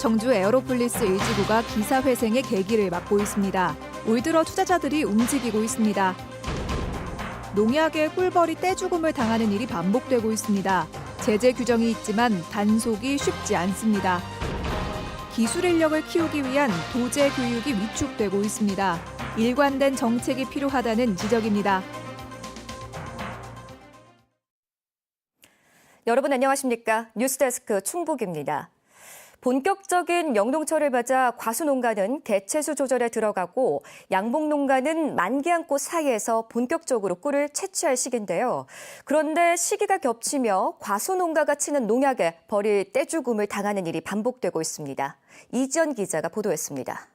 청주 에어로폴리스 1지구가 기사회생의 계기를 맞고 있습니다. 올 들어 투자자들이 움직이고 있습니다. 농약에 꿀벌이 떼죽음을 당하는 일이 반복되고 있습니다. 제재 규정이 있지만 단속이 쉽지 않습니다. 기술 인력을 키우기 위한 도제 교육이 위축되고 있습니다. 일관된 정책이 필요하다는 지적입니다. 여러분 안녕하십니까? 뉴스데스크 충북입니다. 본격적인 영농철을 맞아 과수농가는 개체수 조절에 들어가고 양봉농가는 만개한 꽃 사이에서 본격적으로 꿀을 채취할 시기인데요. 그런데 시기가 겹치며 과수농가가 치는 농약에 벌이 떼죽음을 당하는 일이 반복되고 있습니다. 이지연 기자가 보도했습니다.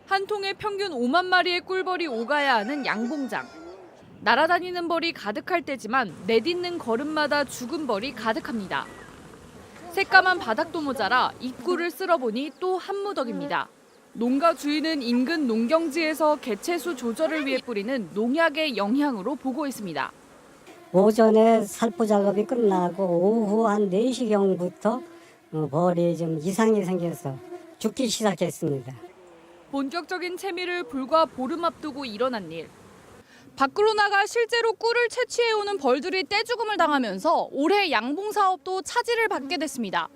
한 통에 평균 5만 마리의 꿀벌이 오가야 하는 양봉장. 날아다니는 벌이 가득할 때지만 내딛는 걸음마다 죽은 벌이 가득합니다. 새까만 바닥도 모자라 입구를 쓸어보니 또 한 무더기입니다. 농가 주인은 인근 농경지에서 개체수 조절을 위해 뿌리는 농약의 영향으로 보고 있습니다. 오전에 살포 작업이 끝나고 오후 한 4시경부터 벌이 좀 이상이 생겨서 죽기 시작했습니다. 본격적인 채미를 불과 보름 앞두고 일어난 일. 밖으로 나가 실제로 꿀을 채취해오는 벌들이 떼죽음을 당하면서 올해 양봉 사업도 차질을 받게 됐습니다.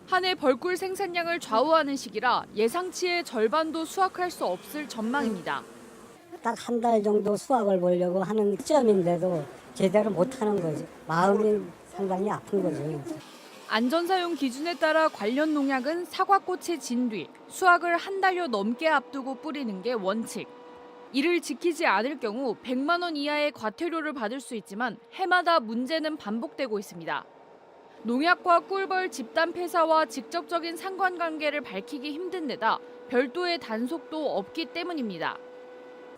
한 해 벌꿀 생산량을 좌우하는 시기라 예상치의 절반도 수확할 수 없을 전망입니다. 딱 한 달 정도 수확을 보려고 하는 시점인데도 제대로 못하는 거죠. 마음이 상당히 아픈 거죠. 안전사용 기준에 따라 관련 농약은 사과꽃이 진 뒤 수확을 한 달여 넘게 앞두고 뿌리는 게 원칙. 이를 지키지 않을 경우 100만 원 이하의 과태료를 받을 수 있지만 해마다 문제는 반복되고 있습니다. 농약과 꿀벌 집단 폐사와 직접적인 상관관계를 밝히기 힘든 데다 별도의 단속도 없기 때문입니다.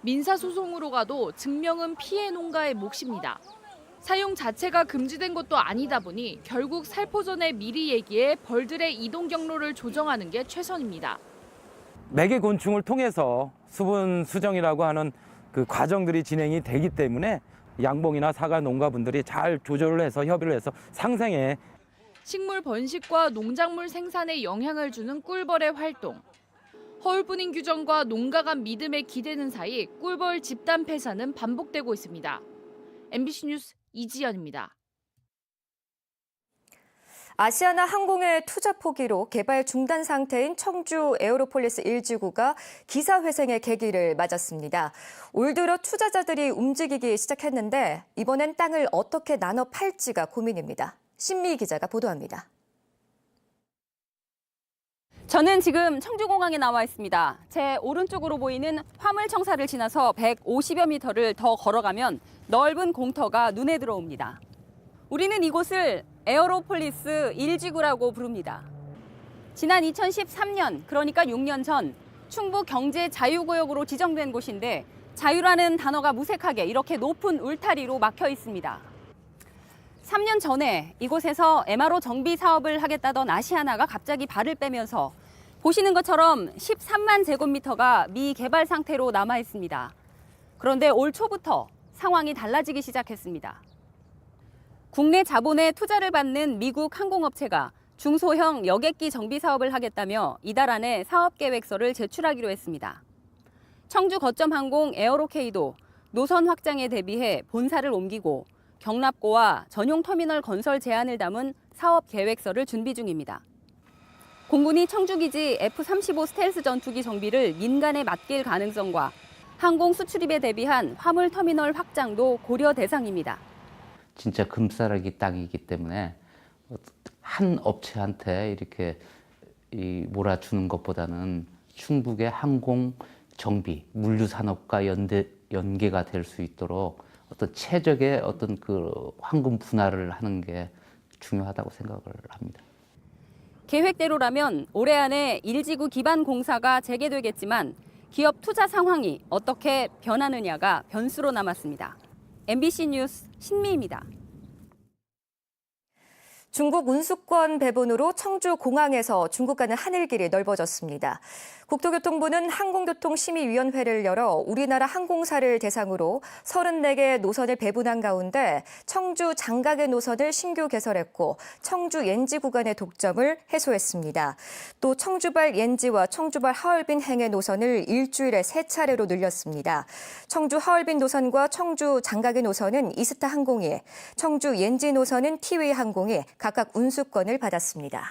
민사소송으로 가도 증명은 피해 농가의 몫입니다. 사용 자체가 금지된 것도 아니다 보니 결국 살포 전에 미리 얘기해 벌들의 이동 경로를 조정하는 게 최선입니다. 매개 곤충을 통해서 수분 수정이라고 하는 그 과정들이 진행이 되기 때문에 양봉이나 사과 농가분들이 잘 조절을 해서 협의를 해서 상생에 식물 번식과 농작물 생산에 영향을 주는 꿀벌의 활동. 허울뿐인 규정과 농가 간 믿음에 기대는 사이 꿀벌 집단 폐사는 반복되고 있습니다. MBC 뉴스 이지연입니다. 아시아나 항공의 투자 포기로 개발 중단 상태인 청주 에어로폴리스 1지구가 기사회생의 계기를 맞았습니다. 올 들어 투자자들이 움직이기 시작했는데 이번엔 땅을 어떻게 나눠 팔지가 고민입니다. 신미 기자가 보도합니다. 저는 지금 청주공항에 나와 있습니다. 제 오른쪽으로 보이는 화물청사를 지나서 150여 미터를 더 걸어가면 넓은 공터가 눈에 들어옵니다. 우리는 이곳을 에어로폴리스 1지구라고 부릅니다. 지난 2013년, 그러니까 6년 전 충북 경제자유구역으로 지정된 곳인데 자유라는 단어가 무색하게 이렇게 높은 울타리로 막혀 있습니다. 3년 전에 이곳에서 MRO 정비 사업을 하겠다던 아시아나가 갑자기 발을 빼면서 보시는 것처럼 13만 제곱미터가 미개발 상태로 남아 있습니다. 그런데 올 초부터 상황이 달라지기 시작했습니다. 국내 자본의 투자를 받는 미국 항공업체가 중소형 여객기 정비 사업을 하겠다며 이달 안에 사업계획서를 제출하기로 했습니다. 청주 거점항공 에어로케이도 노선 확장에 대비해 본사를 옮기고 경납고와 전용 터미널 건설 제안을 담은 사업계획서를 준비 중입니다. 공군이 청주기지 F-35 스텔스 전투기 정비를 민간에 맡길 가능성과 항공 수출입에 대비한 화물 터미널 확장도 고려 대상입니다. 진짜 금싸라기 땅이기 때문에 한 업체한테 이렇게 몰아주는 것보다는 충북의 항공 정비, 물류 산업과 연계가 될 수 있도록 어떤 최적의 어떤 그 황금 분할을 하는 게 중요하다고 생각을 합니다. 계획대로라면 올해 안에 1지구 기반 공사가 재개되겠지만 기업 투자 상황이 어떻게 변하느냐가 변수로 남았습니다. MBC 뉴스 신미입니다. 중국 운수권 배분으로 청주 공항에서 중국 가는 하늘길이 넓어졌습니다. 국토교통부는 항공교통심의위원회를 열어 우리나라 항공사를 대상으로 34개 노선을 배분한 가운데 청주 장각의 노선을 신규 개설했고 청주 옌지 구간의 독점을 해소했습니다. 또 청주발 옌지와 청주발 하얼빈 행의 노선을 일주일에 3차례로 늘렸습니다. 청주 하얼빈 노선과 청주 장각의 노선은 이스타 항공이, 청주 옌지 노선은 티웨이 항공이 각각 운수권을 받았습니다.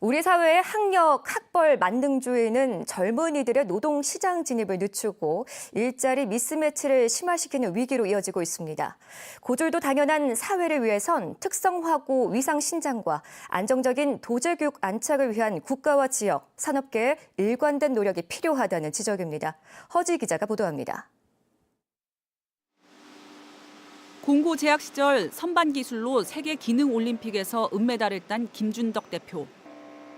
우리 사회의 학력, 학벌 만능주의는 젊은이들의 노동시장 진입을 늦추고 일자리 미스매치를 심화시키는 위기로 이어지고 있습니다. 고졸도 당연한 사회를 위해선 특성화고 위상 신장과 안정적인 도제교육 안착을 위한 국가와 지역, 산업계의 일관된 노력이 필요하다는 지적입니다. 허지 기자가 보도합니다. 공고 재학 시절 선반 기술로 세계 기능 올림픽에서 은메달을 딴 김준덕 대표.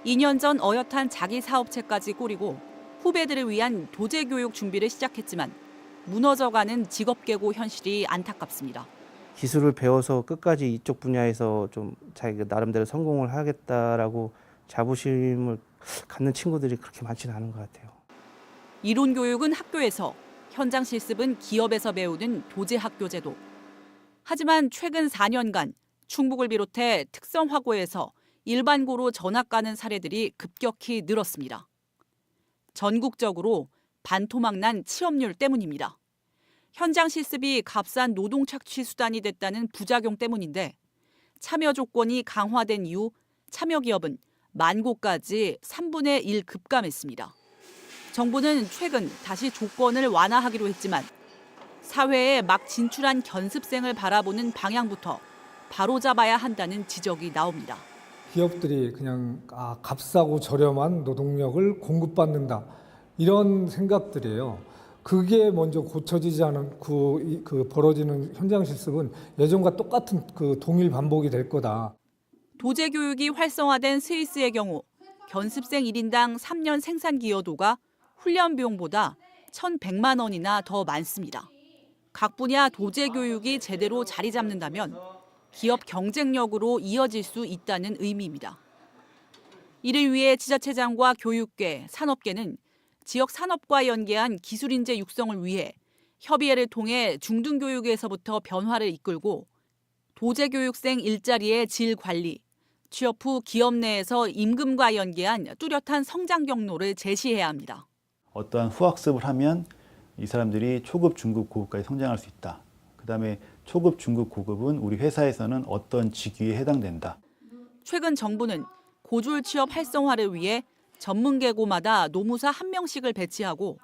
2년 전 어엿한 자기 사업체까지 꾸리고 후배들을 위한 도제 교육 준비를 시작했지만 무너져가는 직업 계고 현실이 안타깝습니다. 기술을 배워서 끝까지 이쪽 분야에서 좀 자기가 나름대로 성공을 하겠다라고 자부심을 갖는 친구들이 그렇게 많지는 않은 것 같아요. 이론 교육은 학교에서, 현장 실습은 기업에서 배우는 도제 학교 제도. 하지만 최근 4년간 충북을 비롯해 특성화고에서 일반고로 전학 가는 사례들이 급격히 늘었습니다. 전국적으로 반토막난 취업률 때문입니다. 현장 실습이 값싼 노동 착취 수단이 됐다는 부작용 때문인데 참여 조건이 강화된 이후 참여 기업은 만고까지 3분의 1 급감했습니다. 정부는 최근 다시 조건을 완화하기로 했지만 사회에 막 진출한 견습생을 바라보는 방향부터 바로잡아야 한다는 지적이 나옵니다. 기업들이 그냥 값싸고 저렴한 노동력을 공급받는다 이런 생각들이에요. 그게 먼저 고쳐지지 않은 그 벌어지는 현장 실습은 예전과 똑같은 그 동일 반복이 될 거다. 도제 교육이 활성화된 스위스의 경우 견습생 1인당 3년 생산 기여도가 훈련 비용보다 1,100만 원이나 더 많습니다. 각 분야 도제 교육이 제대로 자리 잡는다면 기업 경쟁력으로 이어질 수 있다는 의미입니다. 이를 위해 지자체장과 교육계, 산업계는 지역 산업과 연계한 기술인재 육성을 위해 협의회를 통해 중등교육에서부터 변화를 이끌고 도제교육생 일자리의 질 관리, 취업 후 기업 내에서 임금과 연계한 뚜렷한 성장 경로를 제시해야 합니다. 어떠한 후학습을 하면 이 사람들이 초급, 중급, 고급까지 성장할 수 있다. 그다음에 초급, 중급, 고급은 우리 회사에서는 어떤 직위에 해당된다. 최근 정부는 고졸 취업 활성화를 위해 전문계고마다 노무사 1명씩을 배치하고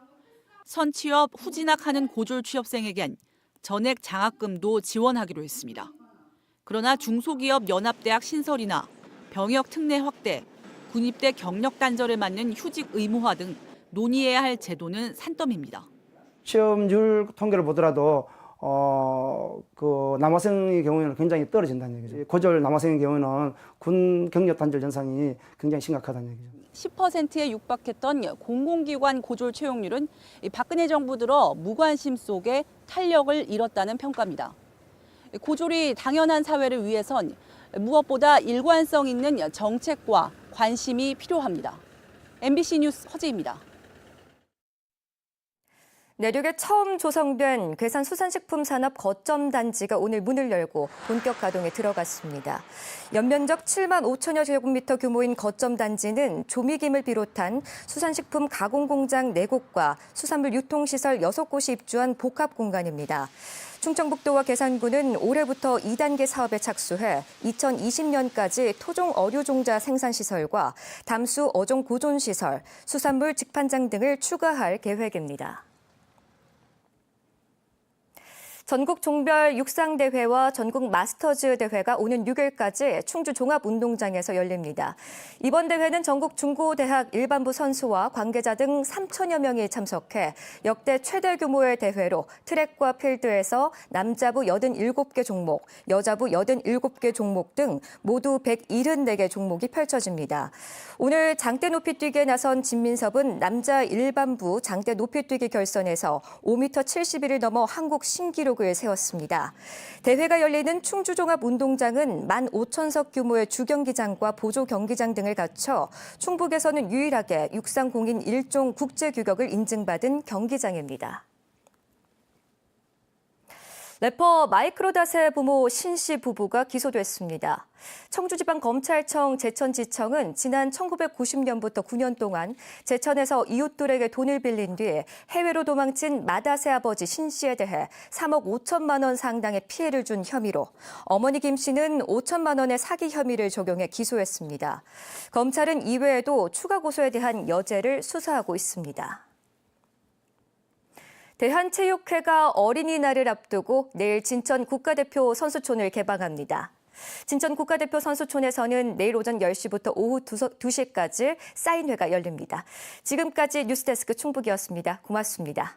선취업, 후진학하는 고졸 취업생에겐 전액 장학금도 지원하기로 했습니다. 그러나 중소기업 연합대학 신설이나 병역 특례 확대, 군입대 경력 단절을 맞는 휴직 의무화 등 논의해야 할 제도는 산더미입니다. 취업률 통계를 보더라도 그 남학생의 경우에는 굉장히 떨어진다는 얘기죠. 고졸 남학생의 경우는 군 경력 단절 현상이 굉장히 심각하다는 얘기죠. 10%에 육박했던 공공기관 고졸 채용률은 박근혜 정부 들어 무관심 속에 탄력을 잃었다는 평가입니다. 고졸이 당연한 사회를 위해선 무엇보다 일관성 있는 정책과 관심이 필요합니다. MBC 뉴스 허지입니다. 내륙에 처음 조성된 괴산수산식품산업 거점단지가 오늘 문을 열고 본격 가동에 들어갔습니다. 연면적 7만 5천여 제곱미터 규모인 거점단지는 조미김을 비롯한 수산식품 가공공장 4곳과 수산물 유통시설 6곳이 입주한 복합공간입니다. 충청북도와 계산군은 올해부터 2단계 사업에 착수해 2020년까지 토종 어류종자 생산시설과 담수 어종 보존시설, 수산물 직판장 등을 추가할 계획입니다. 전국 종별 육상대회와 전국 마스터즈 대회가 오는 6일까지 충주 종합운동장에서 열립니다. 이번 대회는 전국 중고대학 일반부 선수와 관계자 등 3천여 명이 참석해 역대 최대 규모의 대회로 트랙과 필드에서 남자부 87개 종목, 여자부 87개 종목 등 모두 174개 종목이 펼쳐집니다. 오늘 장대 높이뛰기에 나선 진민섭은 남자 일반부 장대 높이뛰기 결선에서 5m 71을 넘어 한국 신기록을 세웠습니다. 대회가 열리는 충주종합운동장은 15,000석 규모의 주경기장과 보조 경기장 등을 갖춰 충북에서는 유일하게 육상공인 1종 국제규격을 인증받은 경기장입니다. 래퍼 마이크로닷의 부모 신 씨 부부가 기소됐습니다. 청주지방검찰청 제천지청은 지난 1990년부터 9년 동안 제천에서 이웃들에게 돈을 빌린 뒤 해외로 도망친 마닷의 아버지 신 씨에 대해 3억 5천만 원 상당의 피해를 준 혐의로 어머니 김 씨는 5천만 원의 사기 혐의를 적용해 기소했습니다. 검찰은 이외에도 추가 고소에 대한 여죄를 수사하고 있습니다. 대한체육회가 어린이날을 앞두고 내일 진천 국가대표 선수촌을 개방합니다. 진천 국가대표 선수촌에서는 내일 오전 10시부터 오후 2시까지 사인회가 열립니다. 지금까지 뉴스데스크 충북이었습니다. 고맙습니다.